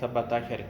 17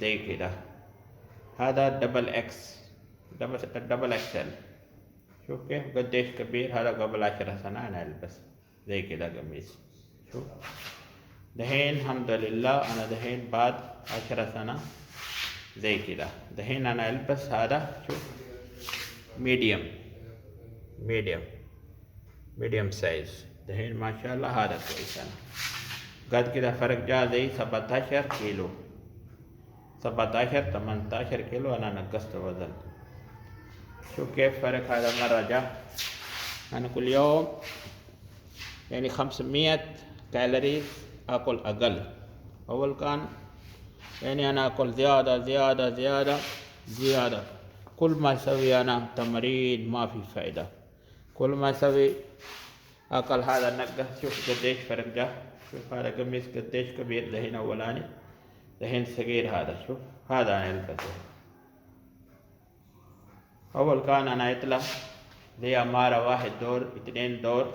زي كده، هذا دبل اكسل. شوف كيف قديش كبير هذا. قبل 10 سنة أنا ألبس زي كده قميص. شوف دحين الحمد لله أنا دحين بعد 10 سنة زي كده. دحين أنا ألبس هذا. شوف ميديوم سايز. دحين ما شاء الله هذا كويس. أنا قد كده فرق جاء زي 17 كيلو، 18 كيلو أنا نقصت وزن. شوف كيف فرق هذا. مرة جاء أنا كل يوم يعني 500 كالوري أكل أقل. أول كان يعني أنا أكل زيادة. كل ما أسوي أنا تمرين ما في فائدة. كل ما أسوي أكل هذا نقص. شوف قديش فرق جاء. شوف هذا قميص قديش كبير دحين أولاني، دحين صغير. هذا شوف هذا أنا ألبسه. أول كان أنا يطلع زي أمارة 1 دور 2 دور،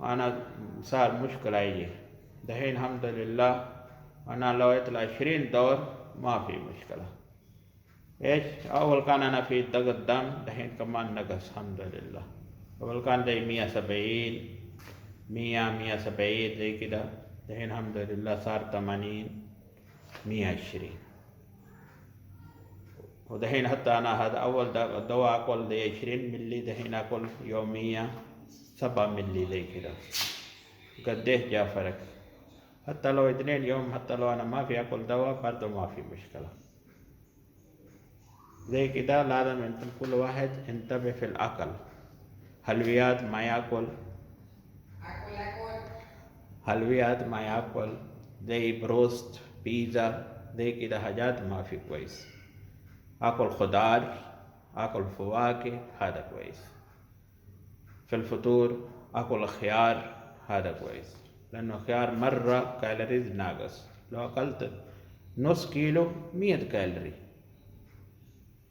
أنا صار مشكلة يجي. دحين الحمد لله أنا لو يطلع 20 دور ما في مشكلة. إيش أول كان أنا في ضغط دم، دحين كمان نقص الحمد لله. أول كان زي 170 زي كده، دحين الحمد لله صار 80 120. ودحين حتى أنا هذا أول دواء أكل زي 20 ملي، دحين أكل يوميا 7 ملي زي كده. قديش جاء فرق. حتى لو 2 يوم، حتى لو أنا ما في أكل دواء برضه ما في مشكلة. زي كده لازم أنتم كل واحد انتبه في الأكل. حلويات ما يأكل، حلويات ما يأكل زي بروست بيتزا زي كده، حاجات ما في كويس. أكل خضار، أكل فواكه، هذا كويس. في الفطور أكل خيار، هذا كويس، لأنه الخيار مرة كالوريز ناقص. لو أكلت نص كيلو 100 كالوري،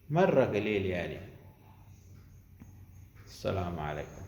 مرة قليل يعني. السلام عليكم.